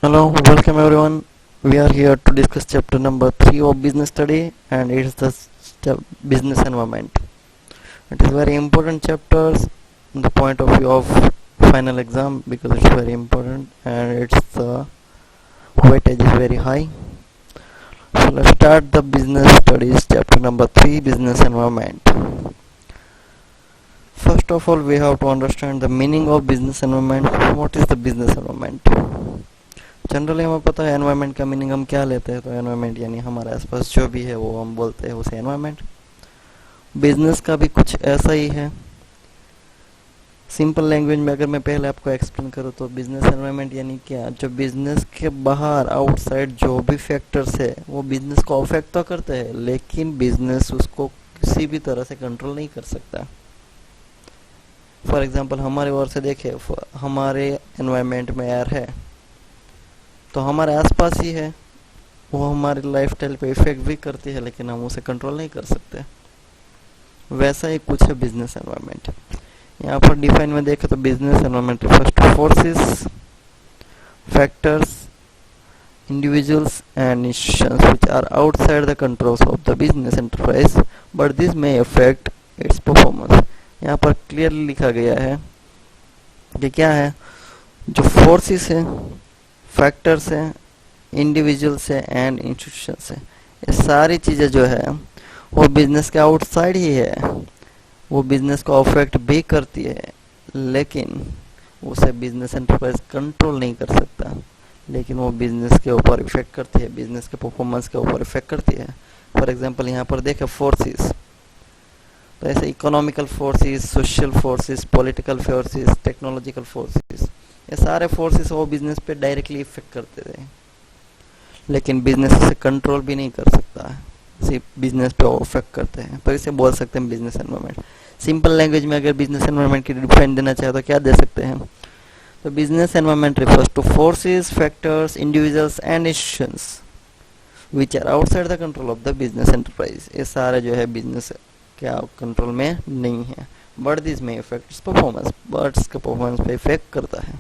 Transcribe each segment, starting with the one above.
Hello, welcome everyone. We are here to discuss chapter number 3 of business study, and it is the business environment. It is very important chapter from the point of view of final exam because it's very important and its weightage is very high. So let's start the business studies chapter number 3, business environment. First of all, we have to understand the meaning of business environment. What is the business environment? Generally हमें पता है environment का meaning हम क्या लेते हैं, तो environment यानी हमारे आसपास जो भी है वो हम बोलते हैं उसे एनवायरनमेंट। बिजनेस का भी कुछ ऐसा ही है। सिंपल लैंग्वेज में अगर मैं पहले आपको एक्सप्लेन करूँ तो बिजनेस एनवायरनमेंट यानी क्या, जो बिजनेस के बाहर आउटसाइड जो भी फैक्टर्स है वो बिजनेस को अफेक्ट तो करते हैं, लेकिन बिजनेस उसको किसी भी तरह से कंट्रोल नहीं कर सकता। फॉर एग्जाम्पल हमारे ओर से देखे, हमारे एनवायरनमेंट में एयर है तो हमारे आसपास ही है, वो हमारी लाइफस्टाइल पे इफेक्ट भी करती है, लेकिन हम उसे कंट्रोल नहीं कर सकते। वैसा ही कुछ है बिजनेस एनवायरनमेंट। यहाँ पर डिफाइन में देखें तो business environment refers to forces, factors, individuals and institutions which are outside the controls of the business enterprise but this may affect its performance। यहाँ पर क्लियरली लिखा गया है कि क्या है, जो फोर्सेस है, फैक्टर्स है, इंडिविजुअल्स है एंड इंस्टीट्यूशंस है, ये सारी चीज़ें जो है वो बिजनेस के आउटसाइड ही है। वो बिजनेस को अफेक्ट भी करती है, लेकिन उसे बिजनेस एंटरप्राइज कंट्रोल नहीं कर सकता, लेकिन वो बिजनेस के ऊपर इफेक्ट करती है, बिजनेस के परफॉर्मेंस के ऊपर इफेक्ट करती है। फॉर एग्जांपल यहाँ पर देखें फोर्सेस, तो ऐसे economical forces, social forces, political forces, technological forces, ये सारे फोर्सेस वो बिजनेस पे डायरेक्टली इफेक्ट करते थे, लेकिन बिजनेस इसे कंट्रोल भी नहीं कर सकता है, सिर्फ बिजनेस पे वो इफेक्ट करते हैं, तो इसे बोल सकते हैं बिजनेस एनवायरनमेंट। सिंपल लैंग्वेज में अगर बिजनेस एनवायरनमेंट की डिफाइन देना चाहे तो क्या दे सकते हैं, तो business environment refers to forces, factors, individuals and institutions which are outside the control of the business enterprise. ये सारे जो है बिजनेस क्या कंट्रोल में नहीं है, बट दिस में इफेक्ट इट्स परफॉर्मेंस, बट इसका परफॉर्मेंस पे इफेक्ट करता है।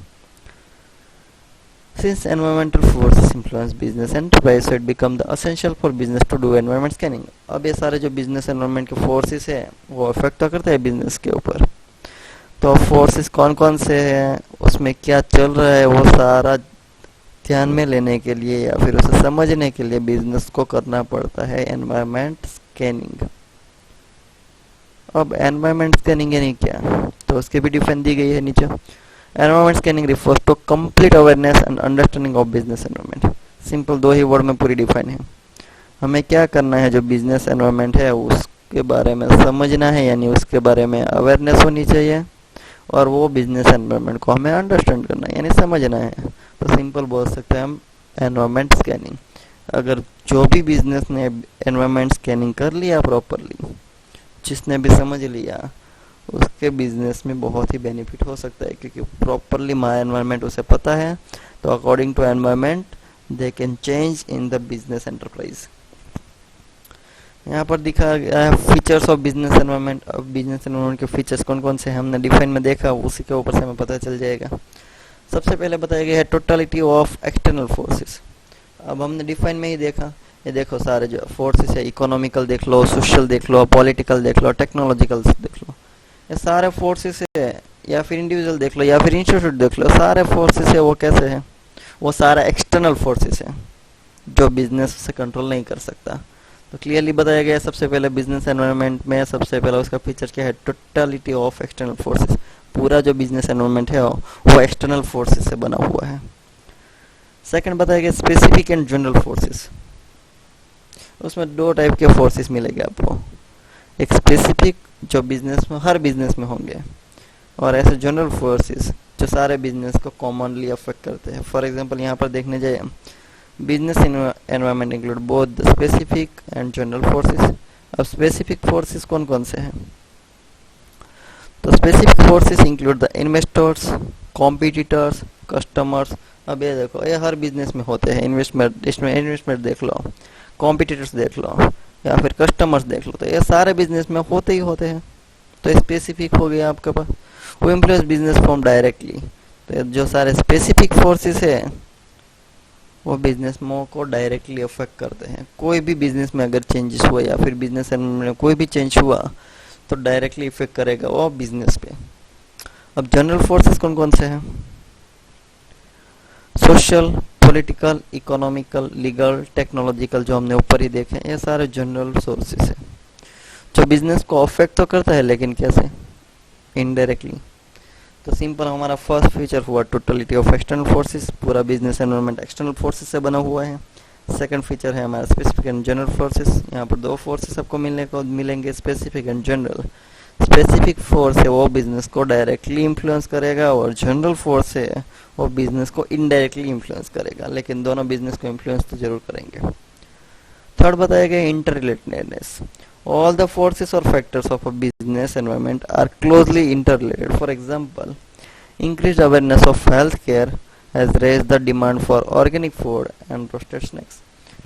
Since environmental forces influence business enterprise, so it become the essential for business to do environment scanning। अब ये सारे जो business environment के forces है वो affect तो करते हैं business के ऊपर। तो forces कौन कौन से हैं, उसमें क्या चल रहा है, वो सारा ध्यान में लेने के लिए या फिर उसे समझने के लिए बिजनेस को करना पड़ता है एनवायरमेंट स्कैनिंग। अब एनवायरमेंट स्कैनिंग यानी क्या, तो उसकी भी डिफाइन दी गई है नीचे। Environment scanning refers to complete awareness and understanding of business environment. Simple दो ही वर्ड में पूरी डिफाइन है। हमें क्या करना है, जो बिजनेस एनवायरमेंट है उसके बारे में समझना है, यानी उसके बारे में अवेयरनेस होनी चाहिए, और वो बिजनेस एनवायरमेंट को हमें अंडरस्टैंड करना है यानी समझना है। तो सिंपल बोल सकते हैं हम एनवायरमेंट स्कैनिंग। अगर जो भी बिजनेस ने एनवायरमेंट स्कैनिंग कर लिया प्रॉपरली, जिसने भी समझ लिया, उसके बिजनेस में बहुत ही बेनिफिट हो सकता है, क्योंकि प्रॉपरली माय एनवायरनमेंट उसे पता है, तो according to environment they can change in the business enterprise. यहाँ पर दिखा गया है फीचर्स ऑफ बिजनेस एनवायरनमेंट। अब बिजनेस एनवायरनमेंट के फीचर्स कौन कौन से हमने डिफाइन में देखा, उसी के ऊपर से हमें पता चल जाएगा। सबसे पहले बताया गया है टोटलिटी ऑफ एक्सटर्नल फोर्सेस। अब हमने डिफाइन में ही देखा, ये देखो सारे जो फोर्सेस है, इकोनॉमिकल देख लो, सोशल देख लो, पॉलिटिकल देख लो, टेक्नोलॉजिकल देख लो, ये सारे फोर्सेस है, या फिर इंडिविजुअल देख लो या फिर इंस्टीट्यूट देख लो, सारे फोर्सेस है वो कैसे है, वो सारा एक्सटर्नल फोर्सेस है जो बिजनेस से कंट्रोल नहीं कर सकता। तो क्लियरली बताया गया है सबसे पहले बिजनेस एनवायरनमेंट में, सबसे पहला उसका फीचर क्या है, टोटलिटी ऑफ एक्सटर्नल फोर्सेस। पूरा जो बिजनेस एनवायरनमेंट है वो एक्सटर्नल फोर्सेस से बना हुआ है। सेकंड बताया गया स्पेसिफिक एंड जनरल फोर्सेस। उसमें दो टाइप के फोर्सेस मिलेंगे आपको, एक स्पेसिफिक जो बिजनेस में हर बिजनेस में होंगे, और ऐसे जनरल फोर्सेस जो सारे बिजनेस को कॉमनली अफेक्ट करते हैं। फॉर एग्जांपल यहाँ पर देखने जाए, business environment include both the specific and general forces. अब स्पेसिफिक फोर्सेस कौन कौन से हैं, तो specific forces include the investors, competitors, customers. अब ये देखो, ये हर बिजनेस में होते हैं। इन्वेस्टमेंट देख लो, कॉम्पिटिटर्स देख लो, या फिर कस्टमर्स देख लो, तो ये सारे बिजनेस में होते ही होते हैं। तो स्पेसिफिक हो गया आपके पास, वो इन्फ्लुएंस बिजनेस फॉर्म डायरेक्टली। तो जो सारे स्पेसिफिक फोर्सेस है वो बिजनेस को डायरेक्टली अफेक्ट करते हैं। कोई भी बिजनेस में अगर चेंजेस हुआ या फिर बिजनेस में कोई भी चेंज हुआ तो डायरेक्टली इफेक्ट करेगा वो बिजनेस पे। अब जनरल फोर्सेस कौन कौन से हैं? Social, political, economical, legal, technological, जो हमने ऊपर ही देखे, ये सारे जनरल सोर्सेस हैं जो बिजनेस को अफेक्ट तो करता है, लेकिन कैसे? इनडायरेक्टली। तो सिंपल हमारा फर्स्ट फीचर हुआ टोटलिटी ऑफ एक्सटर्नल फोर्सेस, पूरा बिजनेस एनवायरनमेंट एक्सटर्नल फोर्सेस से बना हुआ है। सेकंड फीचर है हमारा स्पेसिफिक एंड जनरल फोर्सेस, यहाँ पर दो फोर्सेस आपको मिलेंगे, specific and general. Specific force है वो बिजनेस को डायरेक्टली इन्फ्लुएंस करेगा और जनरल फोर्स है वो बिजनेस को इनडायरेक्टली इन्फ्लुएंस करेगा, लेकिन दोनों बिजनेस को इन्फ्लुएंस तो जरूर करेंगे। थर्ड बताया गया inter relatedness. All the forces or factors of a business environment are closely interrelated. For example, increased awareness of healthcare has raised the demand for organic food and roasted snacks.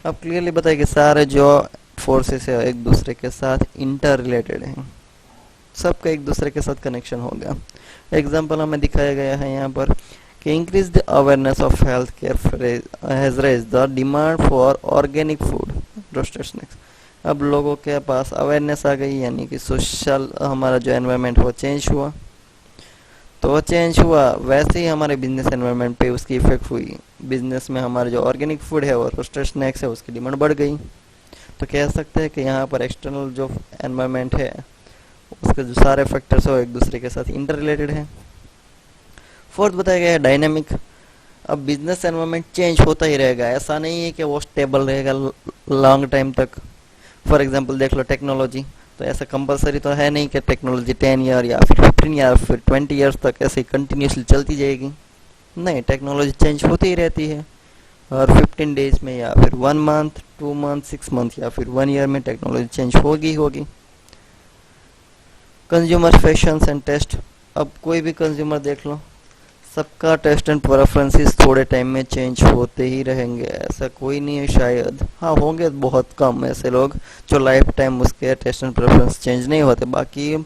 अब clearly बताइए कि सारे जो forces है एक दूसरे के साथ इंटर रिलेटेड हैं, सबका एक दूसरे के साथ कनेक्शन होगा। एग्जाम्पल हमें दिखाया गया है यहाँ पर कि increase the awareness of health care has raise the demand for organic food roasted snacks. अब लोगों के पास अवेयरनेस आ गई, यानी कि सोशल हमारा जो एनवायरनमेंट वो चेंज हुआ, तो चेंज हुआ वैसे ही हमारे बिजनेस एनवायरनमेंट पे उसकी इफेक्ट हुई। बिजनेस में हमारे जो ऑर्गेनिक फूड है और रोस्टेड स्नैक्स है उसकी डिमांड बढ़ गई। तो कह सकते हैं कि यहाँ पर एक्सटर्नल जो एनवायरनमेंट है उसके जो सारे फैक्टर्स हो एक दूसरे के साथ इंटर रिलेटेड है। फोर्थ बताया गया है डायनेमिक। अब बिजनेस एनवायरनमेंट चेंज होता ही रहेगा, ऐसा नहीं है कि वो स्टेबल रहेगा लॉन्ग टाइम तक। फॉर एग्जांपल देख लो टेक्नोलॉजी, तो ऐसा कंपलसरी तो है नहीं कि टेक्नोलॉजी 10 ईयर या फिर 15 या फिर 20 ईयर्स तक ऐसे कंटिन्यूसली चलती जाएगी। नहीं, टेक्नोलॉजी चेंज होती ही रहती है, और 15 डेज में या फिर 1 मंथ, 2 मंथ, 6 मंथ या फिर 1 ईयर में टेक्नोलॉजी चेंज होगी। Consumer fashions and taste. अब कोई भी कंज्यूमर देख लो, सबका टेस्ट एंड प्रेफरेंसेस थोड़े टाइम में चेंज होते ही रहेंगे, ऐसा कोई नहीं है शायद, हाँ होंगे बहुत कम ऐसे लोग जो लाइफ टाइम उसके टेस्ट एंड प्रेफरेंस चेंज नहीं होते। बाकी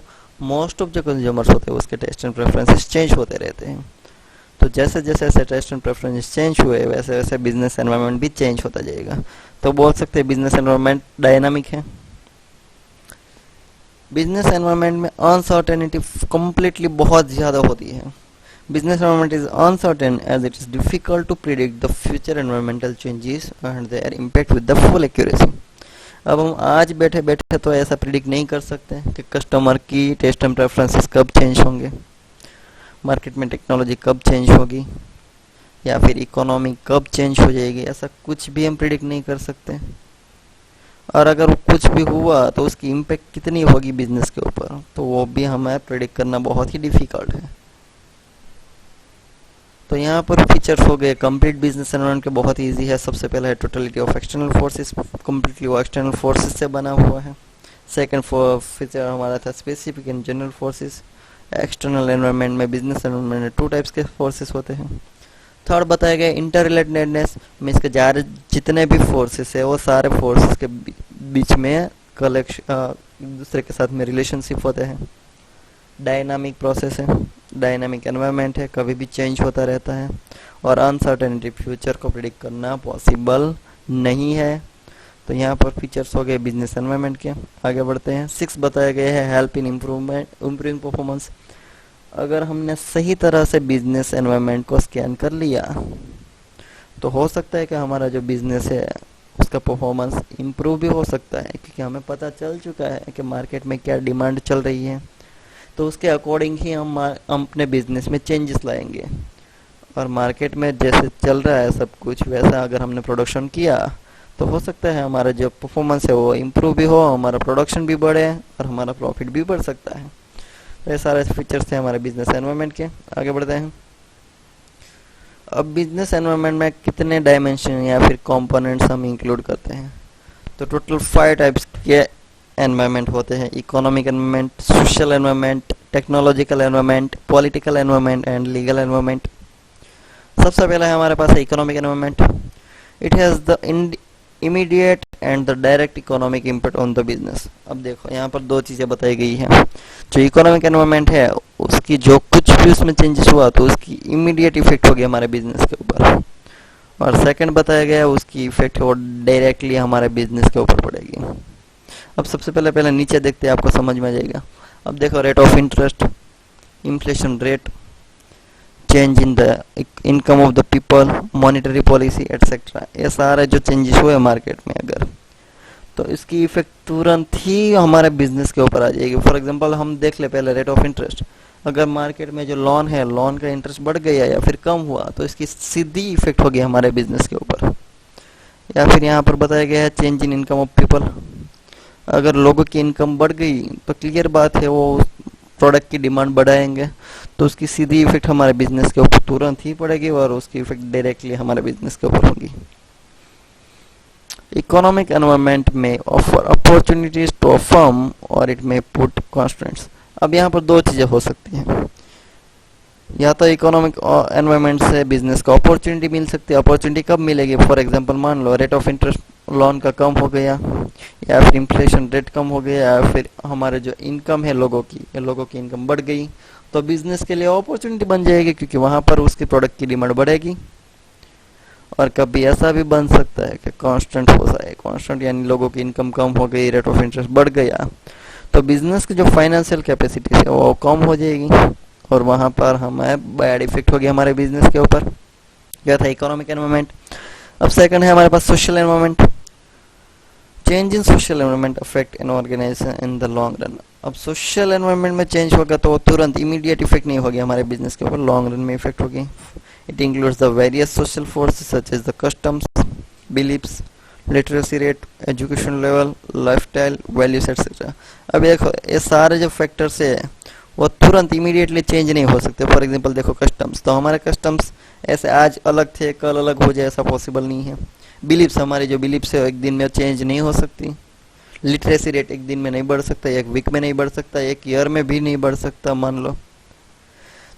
मोस्ट ऑफ जो कंज्यूमर्स होते हैं उसके टेस्ट एंड प्रेफरेंसेस चेंज होते रहते हैं। तो जैसे जैसे ऐसे टेस्ट एंड प्रेफरेंसेस चेंज हुए वैसे वैसे बिजनेस एनवायरनमेंट भी चेंज होता जाएगा। तो बोल सकते हैं बिजनेस एनवायरनमेंट डायनामिक है। बिजनेस एनवायरनमेंट में अनसर्टेनिटी कंप्लीटली बहुत ज़्यादा होती है। Business environment is uncertain as it is difficult to predict the future environmental changes and their impact with the full accuracy. अब हम आज बैठे बैठे तो ऐसा प्रिडिक्ट नहीं कर सकते कि कस्टमर की टेस्ट एंड प्रेफरेंसेस कब चेंज होंगे, मार्केट में टेक्नोलॉजी कब चेंज होगी, या फिर इकोनॉमी कब चेंज हो जाएगी, ऐसा कुछ भी हम प्रिडिक्ट नहीं कर सकते। और अगर कुछ भी हुआ तो उसकी इम्पेक्ट कितनी होगी बिजनेस के ऊपर, तो वो भी हमें प्रिडिक्ट करना बहुत ही डिफिकल्ट है। तो यहाँ पर फीचर्स हो गए कंप्लीट बिजनेस एनवायरनमेंट के, बहुत ही इजी है। सबसे पहला है totality of external forces, completely वो एक्सटर्नल फोर्सेस से बना हुआ है। सेकंड फीचर हमारा था specific and general forces. External environment में बिजनेस एनवायरनमेंट में 2 टाइप्स के फोर्सेस होते हैं। थर्ड बताया गया इंटर रिलेटेडनेस, मीन्स के जितने भी फोर्सेस है वो सारे फोर्सेस के बीच में एक दूसरे के साथ में रिलेशनशिप होते हैं। डायनामिक प्रोसेस है, डायनामिक एनवायरनमेंट है, कभी भी चेंज होता रहता है, और अनसर्टेनिटी फ्यूचर को प्रिडिक्ट करना पॉसिबल नहीं है। तो यहाँ पर फीचर्स हो गए बिजनेस एनवायरनमेंट के। आगे बढ़ते हैं। 6 बताया गया है हेल्प इन इम्प्रूविंग परफॉर्मेंस। अगर हमने सही तरह से बिजनेस एनवायरनमेंट को स्कैन कर लिया तो हो सकता है कि हमारा जो बिजनेस है उसका परफॉर्मेंस इम्प्रूव भी हो सकता है, क्योंकि हमें पता चल चुका है कि मार्केट में क्या डिमांड चल रही है, तो उसके अकॉर्डिंग ही हम अपने बिजनेस में चेंजेस लाएंगे। और मार्केट में जैसे चल रहा है सब कुछ वैसा अगर हमने प्रोडक्शन किया तो हो सकता है हमारा जो परफॉर्मेंस है वो इम्प्रूव भी हो, हमारा प्रोडक्शन भी बढ़े और हमारा प्रॉफिट भी बढ़ सकता है। तो ये सारे फीचर्स थे हमारे बिजनेस एनवायरनमेंट के। आगे बढ़ते हैं। अब बिजनेस एनवायरनमेंट में कितने डायमेंशन या फिर कंपोनेंट्स हम इंक्लूड करते हैं, तो टोटल 5 टाइप्स के एनवायरनमेंट होते हैं। Economic environment, social environment, technological environment, political environment and legal environment. सबसे पहला है हमारे पास है economic environment. It has the immediate and the direct economic impact on the business. अब देखो यहाँ पर 2 चीज़ें बताई गई हैं। जो इकोनॉमिक एनवायरनमेंट है उसकी जो कुछ भी उसमें चेंजेस हुआ तो उसकी इमीडिएट इफेक्ट होगी हमारे बिजनेस के ऊपर, और सेकंड बताया गया उसकी इफेक्ट वो डायरेक्टली हमारे बिजनेस के ऊपर पड़ेगी। अब सबसे पहले नीचे देखते हैं, आपको समझ में आ जाएगा। अब देखो, rate of interest, inflation rate, change in the income of the people, monetary policy etcetera, ये सारे जो चेंजेस हुए मार्केट में अगर, तो इसकी इफेक्ट तुरंत ही हमारे बिजनेस के ऊपर आ जाएगी। फॉर एग्जांपल हम देख ले पहले रेट ऑफ इंटरेस्ट, अगर मार्केट में जो लोन है, लोन का इंटरेस्ट बढ़ गया या फिर कम हुआ तो इसकी सीधी इफेक्ट होगी हमारे बिजनेस के ऊपर। या फिर यहाँ पर बताया गया है change in income of people, अगर लोगों की इनकम बढ़ गई तो क्लियर बात है वो प्रोडक्ट की डिमांड बढ़ाएंगे, तो उसकी सीधी इफेक्ट हमारे बिजनेस के ऊपर तुरंत ही पड़ेगी और उसकी इफेक्ट डायरेक्टली हमारे बिजनेस के ऊपर होगी। इकोनॉमिक एनवायरनमेंट में offer opportunities to a firm और इट में पुट कॉन्स्टेंट्स। अब यहाँ पर दो चीजें हो सकती हैं, या तो इकोनॉमिक एनवायरनमेंट से बिजनेस को अपॉर्चुनिटी मिल सकती है। अपॉर्चुनिटी कब मिलेगी? फॉर एग्जांपल मान लो रेट ऑफ इंटरेस्ट लोन का कम हो गया, या फिर इन्फ्लेशन रेट कम हो गया, या फिर हमारे जो इनकम है लोगों की इनकम बढ़ गई, तो बिजनेस के लिए अपॉर्चुनिटी बन जाएगी, क्योंकि वहां पर उसके प्रोडक्ट की डिमांड बढ़ेगी। और कभी ऐसा भी बन सकता है कि कांस्टेंट हो जाए, कांस्टेंट यानी लोगों की इनकम कम हो गई, रेट ऑफ इंटरेस्ट बढ़ गया, तो बिजनेस की जो फाइनेंशियल कैपेसिटी है वो कम हो जाएगी और वहां पर हमें बैड इफेक्ट होगी हमारे बिजनेस के ऊपर। यह था इकोनॉमिक एनवायरनमेंट। अब सेकंड है हमारे पास social environment. Change in social environment affect an organisation in the long run. अब सोशल एनवायरनमेंट में चेंज होगा तो वो तुरंत इमीडिएट इफेक्ट नहीं होगी हमारे बिजनेस के ऊपर, लॉन्ग रन में इफेक्ट होगी। It includes the various social forces such as the customs, beliefs, literacy rate, education level, lifestyle, values etcetera. अब देखो ये सारे जो फैक्टर्स है वो तुरंत इमीडिएटली चेंज नहीं हो सकते। फॉर एग्जांपल देखो कस्टम्स, तो हमारे कस्टम्स ऐसे आज अलग थे कल अलग हो जाए ऐसा पॉसिबल नहीं है। बिलीफ्स, हमारी जो बिलीफ्स है एक दिन में चेंज नहीं हो सकती। लिटरेसी रेट एक दिन में नहीं बढ़ सकता, एक वीक में नहीं बढ़ सकता, एक ईयर में भी नहीं बढ़ सकता मान लो।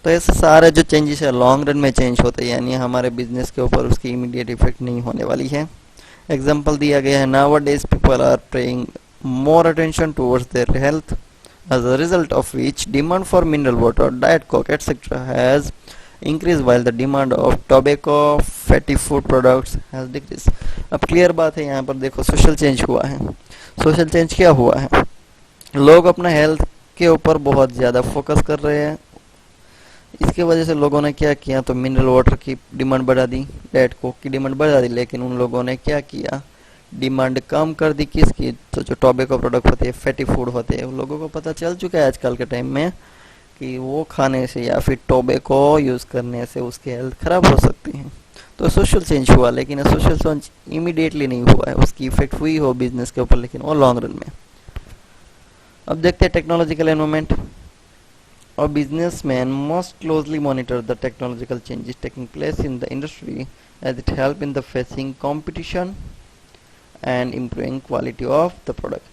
तो ऐसे सारे जो चेंजेस है लॉन्ग रन में चेंज होते हैं, यानी हमारे बिजनेस के ऊपर उसकी इमीडिएट इफेक्ट नहीं होने वाली है। एग्जाम्पल दिया गया है, nowadays people are paying more attention towards their health, as a result of which demand for mineral water, diet coke etc. has increased while the demand of tobacco, fatty food products has decreased. अब clear बात है, यहाँ पर देखो social change हुआ है। Social change क्या हुआ है? लोग अपना हेल्थ के ऊपर बहुत ज़्यादा फोकस कर रहे हैं, इसके वजह से लोगों ने क्या किया, तो मिनरल वाटर की डिमांड बढ़ा दी, डाइट कोक की डिमांड बढ़ा दी, लेकिन उन लोगों ने क्या किया, डिमांड कम कर दी किसकी, तो जो टोबैको प्रोडक्ट होते हैं, फैटी फूड होते हैं, लोगों को पता चल चुका है आजकल के टाइम में कि वो खाने से या फिर टोबैको यूज़ करने से उसकी हेल्थ खराब हो सकती है। तो सोशल चेंज हुआ, लेकिन सोशल चेंज इमीडिएटली नहीं हुआ है, उसकी इफेक्ट हुई हो बिजनेस के ऊपर, लेकिन वो लॉन्ग रन में। अब देखते हैं technological environment. A businessman must closely monitor the technological changes taking place in the industry as it helps in the facing competition and improving quality of the product.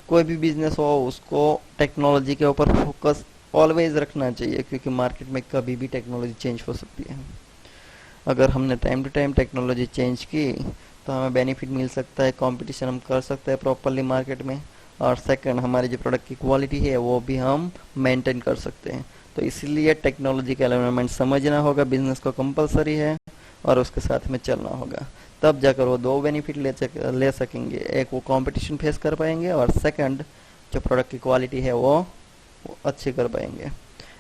कोई भी बिजनेस हो उसको technology के ऊपर फोकस ऑलवेज रखना चाहिए, क्योंकि market में कभी भी टेक्नोलॉजी चेंज हो सकती है। अगर हमने time to time technology change की तो हमें बेनिफिट मिल सकता है, कंपटीशन हम कर सकते हैं प्रॉपरली मार्केट में, और सेकंड हमारी जो प्रोडक्ट की क्वालिटी है वो भी हम मेंटेन कर सकते हैं। तो इसलिए टेक्नोलॉजिकल एनवायरनमेंट समझना होगा, बिजनेस को कंपलसरी है और उसके साथ में चलना होगा, तब जाकर वो दो बेनिफिट ले सकेंगे। एक वो कंपटीशन फेस कर पाएंगे और सेकंड जो प्रोडक्ट की क्वालिटी है वो अच्छी कर पाएंगे।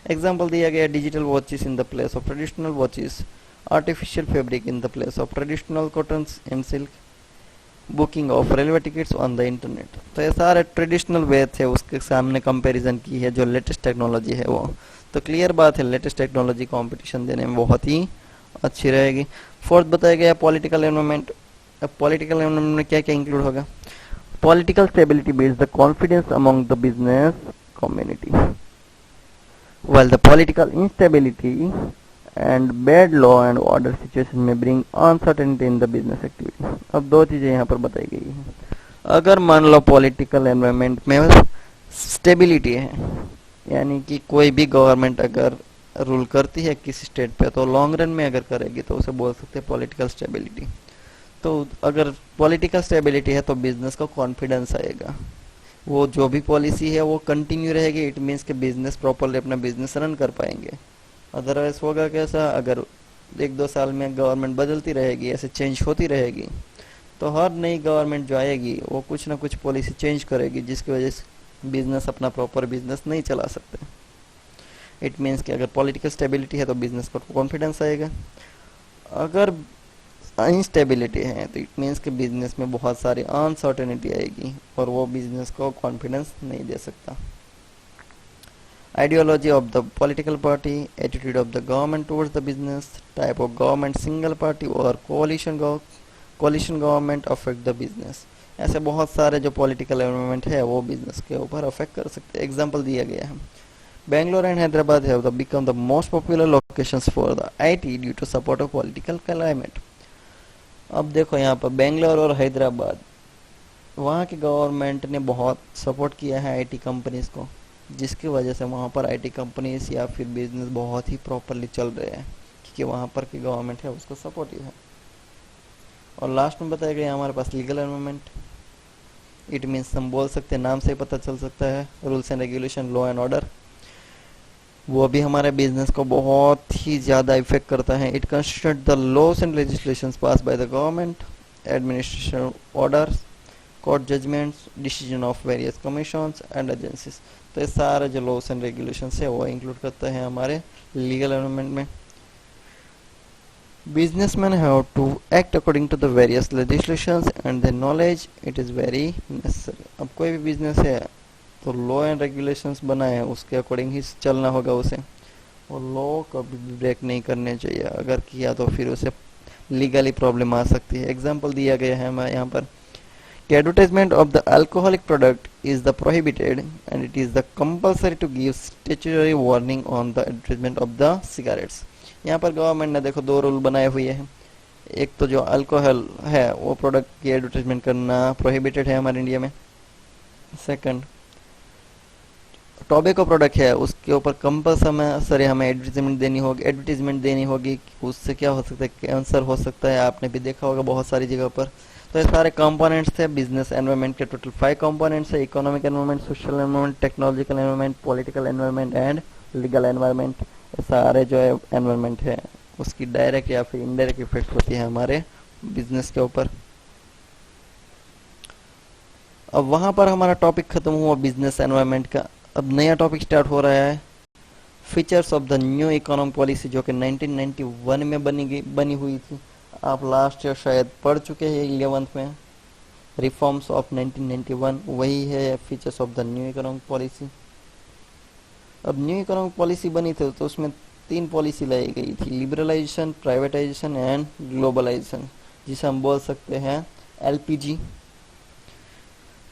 एग्जाम्पल दिया गया, digital watches in the place of traditional watches, artificial fabric in the place of traditional cottons and silk, booking of railway tickets on the internet. तो ये सारे ट्रेडिशनल वे थे, उसके सामने कंपैरिजन की है जो लेटेस्ट टेक्नोलॉजी है वो। तो क्लियर बात है लेटेस्ट टेक्नोलॉजी कंपटीशन देने में बहुत ही अच्छी रहेगी। फोर्थ बताया गया पॉलिटिकल एनवायरनमेंट। अब पॉलिटिकल एनवायरनमेंट में क्या क्या इंक्लूड होगा? Political stability builds the confidence among the business community, while the political instability and bad law and order situation may bring uncertainty in the business activity. अब दो चीजें यहाँ पर बताई गई है। अगर मान लो पॉलिटिकल एनवायरनमेंट में स्टेबिलिटी है, यानी कि कोई भी गवर्नमेंट अगर रूल करती है किसी स्टेट पे तो लॉन्ग रन में अगर करेगी तो उसे बोल सकते हैं पॉलिटिकल स्टेबिलिटी। तो अगर पॉलिटिकल स्टेबिलिटी है तो बिजनेस को कॉन्फिडेंस आएगा, वो जो भी पॉलिसी है वो कंटिन्यू रहेगी, इट मीन्स के बिजनेस प्रॉपरली अपना बिजनेस रन कर पाएंगे। अदरवाइज होगा कैसा, अगर एक दो साल में गवर्नमेंट बदलती रहेगी, ऐसे चेंज होती रहेगी, तो हर नई गवर्नमेंट जो आएगी वो कुछ ना कुछ पॉलिसी चेंज करेगी, जिसकी वजह से बिजनेस अपना प्रॉपर बिजनेस नहीं चला सकते। इट मीन्स कि अगर पॉलिटिकल स्टेबिलिटी है तो बिजनेस पर कॉन्फिडेंस आएगा, अगर इंस्टेबिलिटी है तो इट मीन्स कि बिजनेस में बहुत सारी अनसर्टेनिटी आएगी और वो बिजनेस को कॉन्फिडेंस नहीं दे सकता। Ideology of the political party, attitude of the government towards the business, type of government, single party or coalition government affect the business। ऐसे बहुत सारे जो पॉलिटिकल एनवायरनमेंट है वो बिजनेस के ऊपर अफेक्ट कर सकते हैं। एग्जांपल दिया गया है, Bangalore and Hyderabad have become the most popular locations for the IT due to support of political climate। अब देखो यहाँ पर बेंगलोर और हैदराबाद, वहाँ की गवर्नमेंट ने बहुत सपोर्ट किया है आईटी कंपनीज को, जिसकी वजह से वहाँ पर आईटी कंपनीज या फिर बिजनेस बहुत ही प्रॉपरली चल रहे हैं, क्योंकि वहाँ पर की गवर्नमेंट है उसको सपोर्टिव है। और लास्ट में बताया गया हमारे पास लीगल एनवायरनमेंट। इट मीन्स हम बोल सकते हैं, नाम से ही पता चल सकता है, rules and regulation, law and order, वो भी हमारे बिजनेस को बहुत ही ज़्यादा इफेक्ट करता है। It constitute the laws and legislations pass by the government, administration orders, court judgements, decision of various commissions and agencies. तो ये सारे जो लॉस एंड रेगुलेशंस है वो इंक्लूड करते हैं हमारे लीगल एनवायरनमेंट में। Businessmen have to act according to the various legislations and their knowledge it is very necessary। अब कोई भी बिजनेस है तो लॉ एंड रेगुलेशंस बनाए हैं उसके अकॉर्डिंग ही चलना होगा उसे, और लॉ कभी भी ब्रेक नहीं करने चाहिए, अगर किया तो फिर उसे लीगली प्रॉब्लम आ सकती है। एग्जांपल दिया गया है हमारे यहाँ पर, advertisement of the alcoholic product is the prohibited and it is the compulsory to give statutory warning on the advertisement of the cigarettes। यहाँ पर गवर्नमेंट ने देखो दो रूल बनाए हुए हैं, एक तो जो अल्कोहल है वो प्रोडक्ट की एडवर्टाइजमेंट करना प्रोहिबिटेड है हमारे इंडिया में। सेकंड, टोबैको प्रोडक्ट है उसके ऊपर कंपल्सरी हमें एडवर्टीजमेंट देनी होगी। उससे क्या हो सकता है, कैंसर हो सकता है, आपने भी देखा होगा बहुत सारी जगह पर। तो ये सारे कंपोनेंट्स थे बिजनेस एनवायरनमेंट के, टोटल 5 कंपोनेंट्स है, economic environment, social environment, technological environment, political environment and legal environment. ये सारे जो है एनवायरनमेंट है उसकी डायरेक्ट या फिर इनडायरेक्ट इफेक्ट होती है हमारे बिजनेस के ऊपर। अब वहाँ पर हमारा टॉपिक खत्म हुआ बिजनेस एनवायरनमेंट का। अब नया टॉपिक स्टार्ट हो रहा है, features of the new economic policy, जो कि 1991 में बनी हुई थी। आप लास्ट ईयर शायद पढ़ चुके हैं 11th में, रिफॉर्म्स ऑफ 1991, वही है features of the new economic policy. अब न्यू इकोनॉमिक पॉलिसी बनी थी तो उसमें 3 पॉलिसी लाई गई थी, लिबरलाइजेशन, प्राइवेटाइजेशन एंड ग्लोबलाइजेशन, जिसे हम बोल सकते हैं एलपीजी।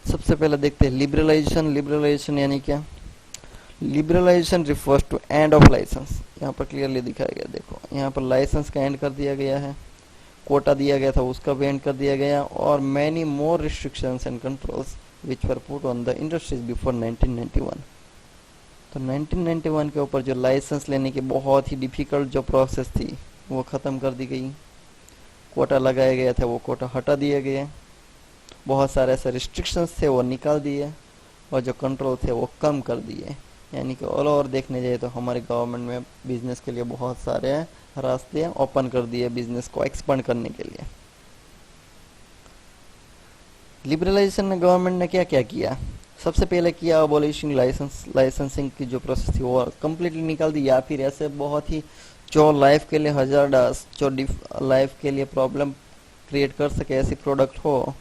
सबसे पहले देखते हैं लिबरलाइजेशन। लिबरलाइजेशन यानी क्या? Liberalisation refers to end of licence. यहाँ पर क्लियरली दिखाया गया, देखो यहाँ पर लाइसेंस का एंड कर दिया गया है, कोटा दिया गया था उसका भी एंड कर दिया गया, और many more restrictions and controls which were put on the industries before 1991। तो 1991 के ऊपर जो लाइसेंस लेने की बहुत ही डिफिकल्ट जो प्रोसेस थी वो ख़त्म कर दी गई। कोटा लगाया गया था वो कोटा हटा दिए गए, बहुत सारे ऐसे रिस्ट्रिक्शंस थे वो निकाल दिए, और जो कंट्रोल थे वो कम कर दिए। यानी कि ऑल ओवर देखने जाए तो हमारी गवर्नमेंट में बिजनेस के लिए बहुत सारे रास्ते ओपन कर दिए बिजनेस को एक्सपांड करने के लिए। लिबरलाइजेशन में गवर्नमेंट ने क्या क्या किया? सबसे पहले किया अबॉलिशिंग लाइसेंसिंग की जो प्रोसेस थी वो कम्प्लीटली निकाल दी, या फिर ऐसे बहुत ही जो लाइफ के लिए हजार्डस, जो लाइफ के लिए प्रॉब्लम क्रिएट कर सके ऐसी प्रोडक्ट हो,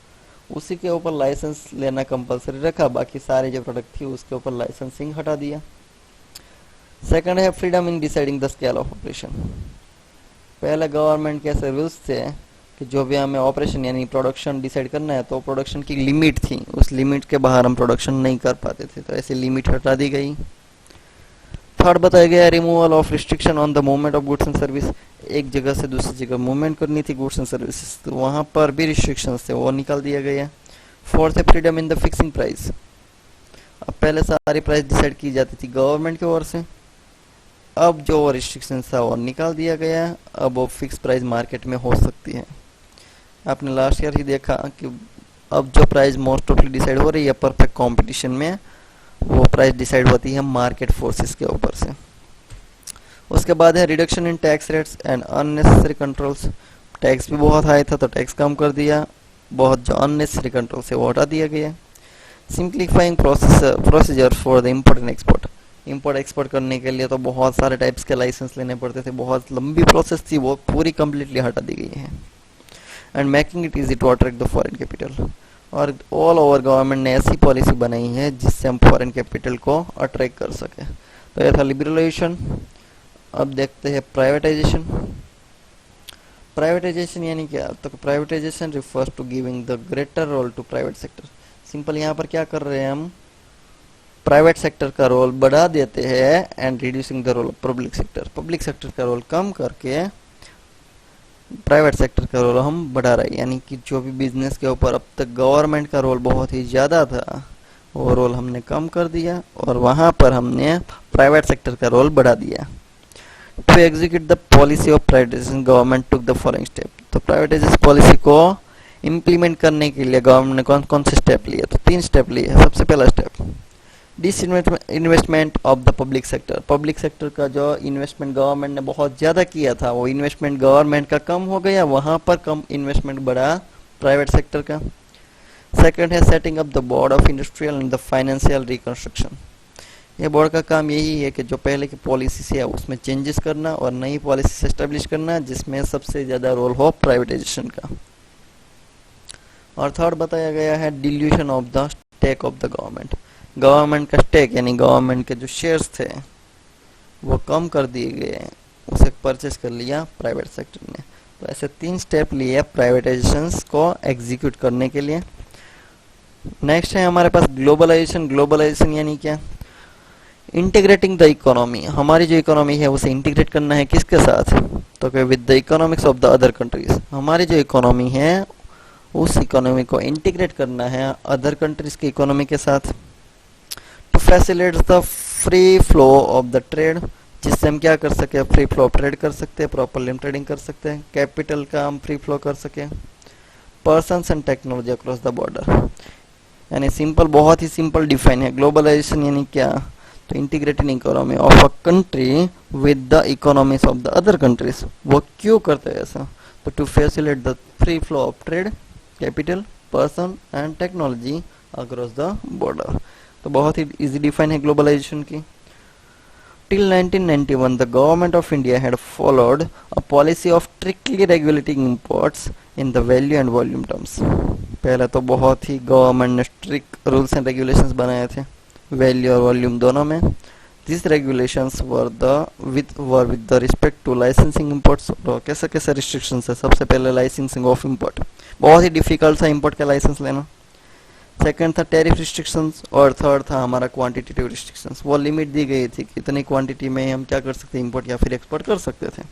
उसी के ऊपर लाइसेंस लेना कंपलसरी रखा, बाकी सारे जो प्रोडक्ट थी उसके ऊपर लाइसेंसिंग हटा दिया। सेकंड है freedom in deciding the scale of operation. पहले गवर्नमेंट के ऐसे रूल्स थे कि जो भी हमें ऑपरेशन यानी प्रोडक्शन डिसाइड करना है तो प्रोडक्शन की लिमिट थी, उस लिमिट के बाहर हम प्रोडक्शन नहीं कर पाते थे, तो ऐसी लिमिट हटा दी गई। थर्ड बताया गया removal of restriction on the movement of goods and service. एक जगह से दूसरी जगह मूवमेंट करनी थी गुड्स एंड सर्विसेज, तो वहाँ पर भी रिस्ट्रिक्शंस थे वो निकाल दिया गया। फोर्थ है freedom in the fixing price. अब पहले सारी प्राइस डिसाइड की जाती थी गवर्नमेंट की ओर से, अब जो रिस्ट्रिक्शंस था वो निकाल दिया गया, अब वो फिक्स प्राइस मार्केट में हो सकती है। आपने लास्ट ईयर ही देखा कि अब जो प्राइस मोस्ट ऑफली डिसाइड हो रही है परफेक्ट कंपटीशन में, वो प्राइस डिसाइड होती है मार्केट फोर्सेस के ऊपर से। उसके बाद है reduction in tax rates and unnecessary controls. Tax भी बहुत हाई था तो टैक्स कम कर दिया, बहुत जो अननेसेसरी कंट्रोल से वो हटा दिया गया। Simplifying procedure for the import and export. Import export करने के लिए तो बहुत सारे टाइप्स के लाइसेंस लेने पड़ते थे, बहुत लंबी प्रोसेस थी, वो पूरी कम्प्लीटली हटा दी गई है। And making it easy to attract the foreign capital. और ऑल ओवर गवर्नमेंट ने ऐसी पॉलिसी बनाई है जिससे हम फॉरेन कैपिटल को अट्रैक्ट कर सके। तो यह था लिबरलाइजेशन। अब देखते हैं प्राइवेटाइजेशन। प्राइवेटाइजेशन यानी क्या? तो privatisation refers to giving the greater role to private sector. Simple यहाँ पर क्या कर रहे हैं हम, प्राइवेट सेक्टर का रोल बढ़ा देते हैं and reducing the role of public sector. Public sector का रोल कम करके प्राइवेट सेक्टर का रोल हम बढ़ा रहे हैं। यानी कि जो भी बिजनेस के ऊपर अब तक गवर्नमेंट का रोल बहुत ही ज़्यादा था, वो रोल हमने कम कर दिया और वहाँ पर हमने प्राइवेट सेक्टर का रोल बढ़ा दिया। To execute the policy of privatisation government took the following step. तो प्राइवेटाइजेशन पॉलिसी को इम्प्लीमेंट करने के लिए गवर्नमेंट ने कौन कौन से स्टेप लिए? तो 3 स्टेप लिए। सबसे पहला step, disinvestment of the public sector. Public sector का जो इन्वेस्टमेंट गवर्नमेंट ने बहुत ज़्यादा किया था, वो इन्वेस्टमेंट गवर्नमेंट का कम हो गया, वहाँ पर कम इन्वेस्टमेंट बढ़ा प्राइवेट सेक्टर का। सेकंड है setting up the board of industrial and the financial reconstruction. ये बोर्ड का काम यही है कि जो पहले की पॉलिसी से है उसमें चेंजेस करना और नई पॉलिसी एस्टेब्लिश करना, जिसमें सबसे ज़्यादा रोल हो प्राइवेटाइजेशन का। और थर्ड बताया गया है dilution of the stake of the government. Government का स्टेक यानी गवर्नमेंट के जो शेयर्स थे वो कम कर दिए गए, उसे परचेस कर लिया प्राइवेट सेक्टर ने। तो ऐसे 3 स्टेप लिए प्राइवेटाइजेशन को एग्जीक्यूट करने के लिए। नेक्स्ट है हमारे पास ग्लोबलाइजेशन। ग्लोबलाइजेशन यानी क्या? Integrating the economy. हमारी जो इकोनॉमी है उसे इंटीग्रेट करना है किसके साथ? तो with the economics of the other countries. हमारी जो इकोनॉमी है उस इकोनॉमी को इंटीग्रेट करना है अदर कंट्रीज की इकोनॉमी के साथ। To facilitate the free flow of the trade, जिससे हम क्या कर सके, फ्री फ्लो ऑफ ट्रेड कर सकते हैं, प्रॉपर ट्रेडिंग कर सकते हैं, कैपिटल का हम फ्री फ्लो कर सके, persons and technology across the border. यानी सिंपल, बहुत ही सिंपल डिफाइन है। ग्लोबलाइजेशन यानी क्या? तो integrated economy of a country with the economies of the other countries. वो क्यों करते हैं ऐसा? तो to facilitate the free flow of trade, capital, person and technology across the border. तो बहुत ही इजी डिफाइन है ग्लोबलाइजेशन की। Till 1991, the government of India had followed a policy of strictly regulating imports in the value and volume terms. पहले तो बहुत ही government ने strict rules and regulations बनाए थे वैल्यू और वॉल्यूम दोनों में। These regulations were with the respect to licensing imports। कैसे कैसे रिस्ट्रिक्शंस है? सबसे पहले लाइसेंसिंग ऑफ इंपोर्ट, बहुत ही डिफिकल्ट था इंपोर्ट का लाइसेंस लेना। सेकंड था टैरिफ रिस्ट्रिक्शंस और थर्ड था हमारा क्वांटिटेटिव रिस्ट्रिक्शंस। वो लिमिट दी गई थी कि इतनी क्वांटिटी में हम क्या कर सकते हैं, इंपोर्ट या फिर एक्सपोर्ट कर सकते थे।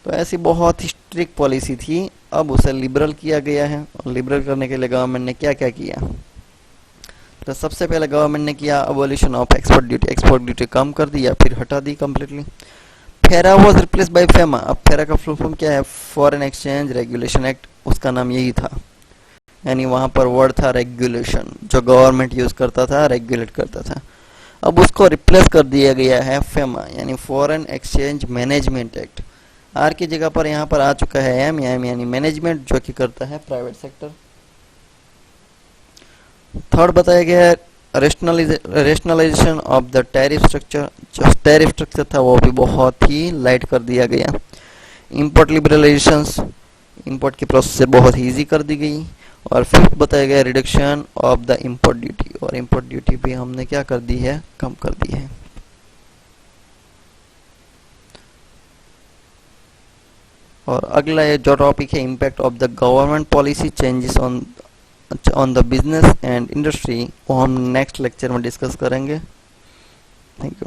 तो ऐसी बहुत ही स्ट्रिक्ट पॉलिसी थी। अब उसे लिबरल किया गया है और लिबरल करने के लिए गवर्नमेंट ने क्या क्या किया? तो सबसे पहले गवर्नमेंट ने किया abolition of export duty. Export duty कम कर दी या फिर हटा दी completely. FERA was replace by FEMA. अब फेरा का फुल फॉर्म क्या है? फॉरेन एक्सचेंज रेगुलेशन एक्ट, उसका नाम यही था। यानी वहाँ पर वर्ड था रेगुलेशन, जो गवर्नमेंट यूज करता था, रेगुलेट करता था। अब उसको रिप्लेस कर दिया गया है फेमा यानी फॉरेन एक्सचेंज मैनेजमेंट एक्ट। आर की जगह पर यहाँ पर आ चुका है एम यानी मैनेजमेंट, जो कि करता है प्राइवेट सेक्टर। थर्ड बताया गया है rationalisation of the tariff structure. जो टैरिफ स्ट्रक्चर था वो भी बहुत ही लाइट कर दिया गया। इंपोर्ट लिबरलाइजेशन, इंपोर्ट की प्रोसेस बहुत ही ईजी कर दी गई। और फिफ्थ बताया गया reduction of the import duty, और इंपोर्ट ड्यूटी भी हमने क्या कर दी है? कम कर दी है। और अगला ये जो टॉपिक है impact of the government policy changes on the business and industry, वो हम नेक्स्ट लेक्चर में डिस्कस करेंगे। Thank you.